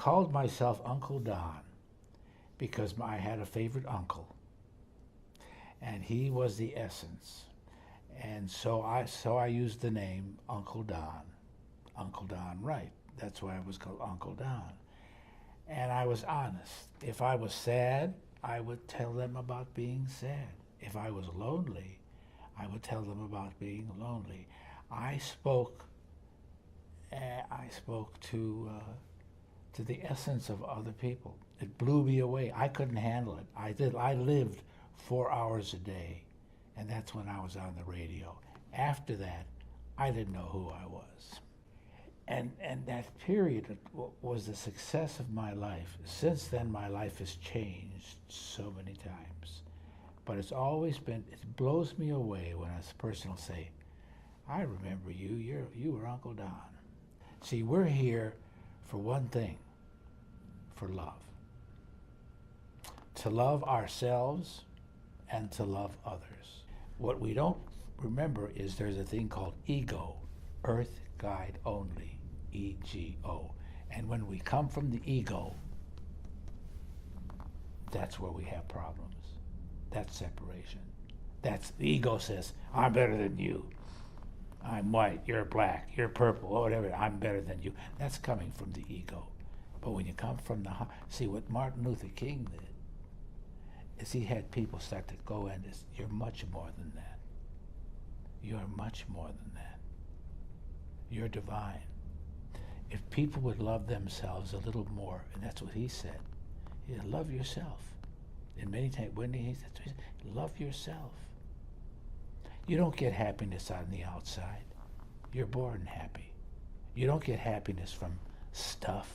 called myself Uncle Don because I had a favorite uncle, and he was the essence. And so I used the name Uncle Don Wright. That's why I was called Uncle Don. And I was honest. If I was sad, I would tell them about being sad. If I was lonely, I would tell them about being lonely. I spoke to the essence of other people. It blew me away. I couldn't handle it. I lived 4 hours a day, and that's when I was on the radio. After that, I didn't know who I was. And that period was the success of my life. Since then, my life has changed so many times. But it's always been, it blows me away when a person will say, I remember you, you were Uncle Don. See, we're here for one thing, for love. To love ourselves and to love others. What we don't remember is there's a thing called ego, earth guide only, E-G-O. And when we come from the ego, that's where we have problems. That's separation. That's, the ego says, I'm better than you. I'm white, you're black, you're purple, or whatever, I'm better than you. That's coming from the ego. But when you come from the heart, see what Martin Luther King did, is he had people start to go in this, you're much more than that. You're much more than that. You're divine. If people would love themselves a little more, and that's what he said, he said, love yourself. And many times, when he said, love yourself. You don't get happiness on the outside. You're born happy. You don't get happiness from stuff.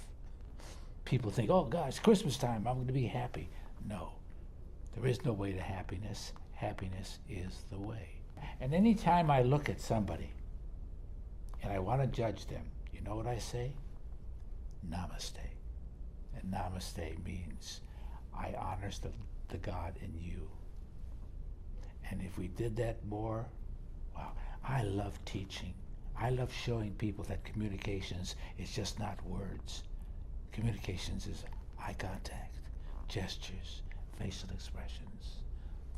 People think, oh God, it's Christmas time, I'm going to be happy. No, there is no way to happiness. Happiness is the way. And any time I look at somebody and I want to judge them, you know what I say? Namaste. And namaste means I honor the God in you. And if we did that more, wow, I love teaching. I love showing people that communications is just not words. Communications is eye contact, gestures, facial expressions,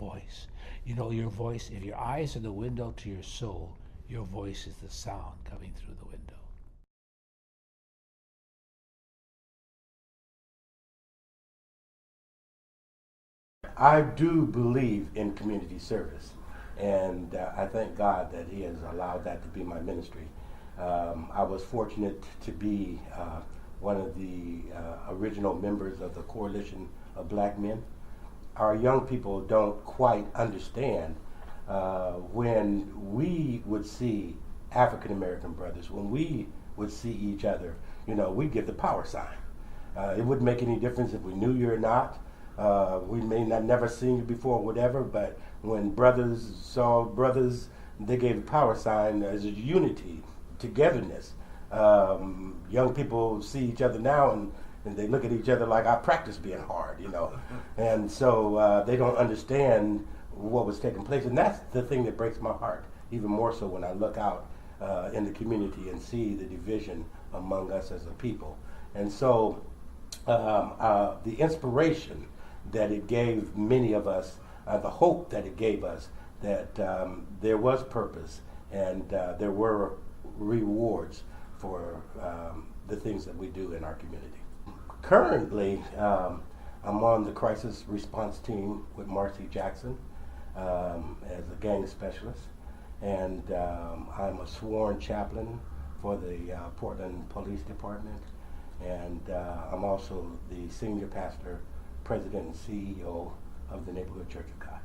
voice. You know, your voice, if your eyes are the window to your soul, your voice is the sound coming through the window. I do believe in community service, and I thank God that He has allowed that to be my ministry. I was fortunate to be one of the original members of the Coalition of Black Men. Our young people don't quite understand when we would see African American brothers, when we would see each other, you know, we'd get the power sign. It wouldn't make any difference if we knew you or not. We may not never seen you before, whatever, but when brothers saw brothers, they gave the power sign as a unity, togetherness. Young people see each other now and they look at each other like I practice being hard, you know. And so they don't understand what was taking place. And that's the thing that breaks my heart, even more so when I look out in the community and see the division among us as a people. And so the inspiration that it gave many of us, the hope that it gave us, that there was purpose and there were rewards for the things that we do in our community. Currently, I'm on the crisis response team with Marcy Jackson as a gang specialist, and I'm a sworn chaplain for the Portland Police Department, and I'm also the senior pastor, president and CEO of the Neighborhood Church of God.